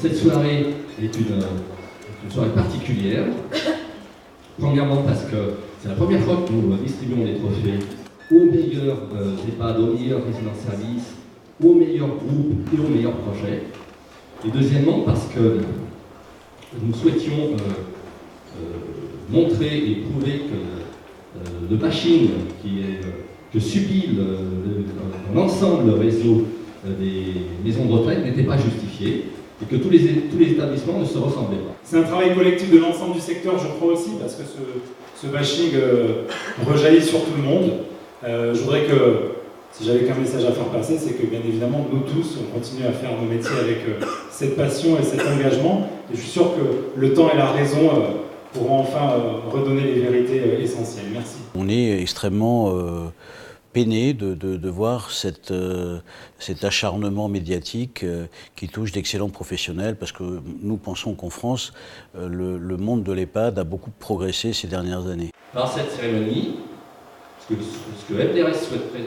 Cette soirée est une soirée particulière. Premièrement parce que c'est la première fois que nous distribuons des trophées aux meilleurs EHPAD, aux meilleurs résidences-services, aux meilleurs groupes et aux meilleurs projets. Et deuxièmement parce que nous souhaitions montrer et prouver que le bashing que subit l'ensemble réseau des maisons de retraite n'était pas justifié et que tous les établissements ne se ressemblaient pas. C'est un travail collectif de l'ensemble du secteur, je crois aussi, parce que ce bashing rejaillit sur tout le monde. Je voudrais que, si j'avais qu'un message à faire passer, c'est que bien évidemment, nous tous, on continue à faire nos métiers avec cette passion et cet engagement. Et je suis sûr que le temps et la raison pourront enfin redonner les vérités essentielles. Merci. On est extrêmement peiné de voir cet acharnement médiatique qui touche d'excellents professionnels, parce que nous pensons qu'en France, le monde de l'EHPAD a beaucoup progressé ces dernières années. Par cette cérémonie, ce que FDRS souhaiterait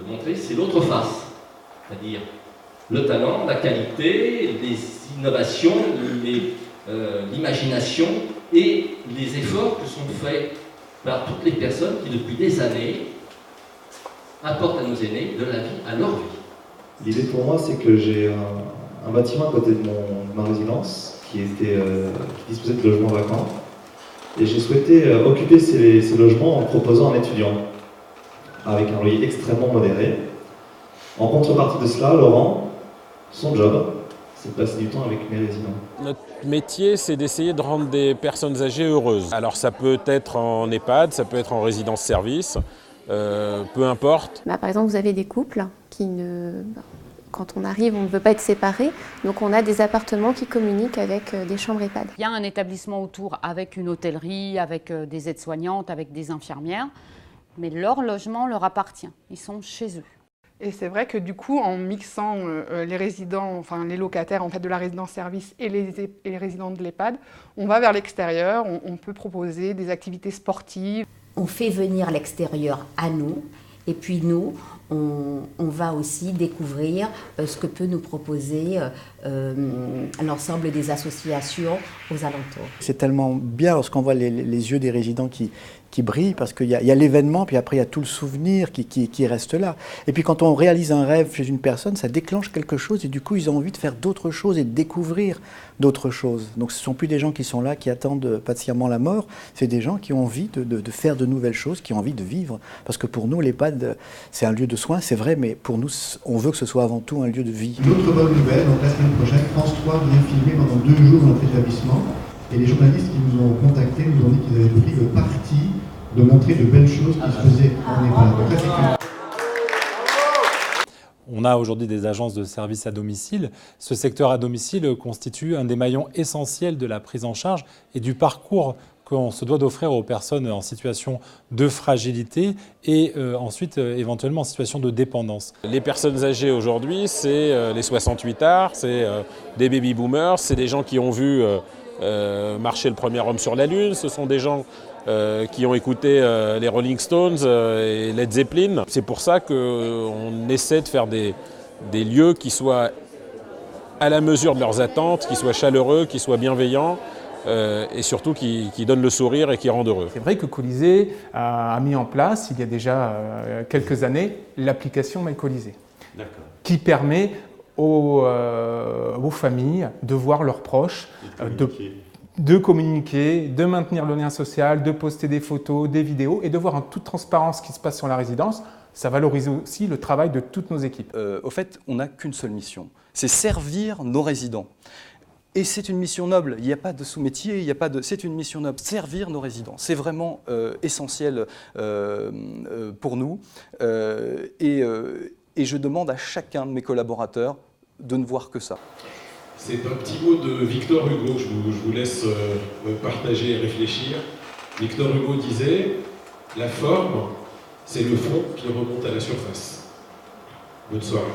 montrer, c'est l'autre face, c'est-à-dire le talent, la qualité, les innovations, l'imagination et les efforts que sont faits par toutes les personnes qui, depuis des années, apportent à nos aînés de la vie à leur vie. L'idée pour moi, c'est que j'ai un bâtiment à côté de ma résidence qui disposait de logements vacants. Et j'ai souhaité occuper ces logements en proposant un étudiant avec un loyer extrêmement modéré. En contrepartie de cela, Laurent, son job, c'est de passer du temps avec mes résidents. Notre métier, c'est d'essayer de rendre des personnes âgées heureuses. Alors ça peut être en EHPAD, ça peut être en résidence-service, peu importe. Par exemple, vous avez des couples qui quand on arrive, on ne veut pas être séparés, donc on a des appartements qui communiquent avec des chambres EHPAD. Il y a un établissement autour avec une hôtellerie, avec des aides-soignantes, avec des infirmières, mais leur logement leur appartient, ils sont chez eux. Et c'est vrai que du coup, en mixant les résidents, enfin les locataires en fait, de la résidence-service et les résidents de l'EHPAD, on va vers l'extérieur, on peut proposer des activités sportives. On fait venir l'extérieur à nous, et puis nous, on va aussi découvrir ce que peut nous proposer l'ensemble des associations aux alentours. C'est tellement bien lorsqu'on voit les yeux des résidents qui brillent, parce qu'il y a l'événement, puis après il y a tout le souvenir qui reste là. Et puis quand on réalise un rêve chez une personne, ça déclenche quelque chose, et du coup ils ont envie de faire d'autres choses et de découvrir d'autres choses. Donc ce ne sont plus des gens qui sont là, qui attendent patiemment la mort, c'est des gens qui ont envie de faire de nouvelles choses, qui ont envie de vivre. Parce que pour nous, l'EHPAD, c'est un lieu de soins, c'est vrai, mais pour nous, on veut que ce soit avant tout un lieu de vie. Une autre bonne nouvelle, donc la semaine prochaine, France 3 vient filmer pendant 2 jours dans notre établissement. Et les journalistes qui nous ont contactés nous ont dit qu'ils avaient pris le parti de montrer de belles choses qui se faisaient en EHPAD. On a aujourd'hui des agences de services à domicile. Ce secteur à domicile constitue un des maillons essentiels de la prise en charge et du parcours qu'on se doit d'offrir aux personnes en situation de fragilité et ensuite éventuellement en situation de dépendance. Les personnes âgées aujourd'hui, c'est les 68ards, c'est des baby-boomers, c'est des gens qui ont vu marcher le premier homme sur la Lune, ce sont des gens qui ont écouté les Rolling Stones et Led Zeppelin. C'est pour ça qu'on essaie de faire des lieux qui soient à la mesure de leurs attentes, qui soient chaleureux, qui soient bienveillants et surtout qui donnent le sourire et qui rendent heureux. C'est vrai que Colisée a mis en place, il y a déjà quelques années, l'application My Colisée, qui permet aux familles de voir leurs proches, de communiquer, de maintenir le lien social, de poster des photos, des vidéos et de voir en toute transparence ce qui se passe sur la résidence. Ça valorise aussi le travail de toutes nos équipes. Au fait, on n'a qu'une seule mission, c'est servir nos résidents. Et c'est une mission noble, il n'y a pas de sous-métier, c'est une mission noble, servir nos résidents. C'est vraiment essentiel pour nous. Et je demande à chacun de mes collaborateurs de ne voir que ça. C'est un petit mot de Victor Hugo, je vous laisse partager et réfléchir. Victor Hugo disait « La forme, c'est le fond qui remonte à la surface ». Bonne soirée.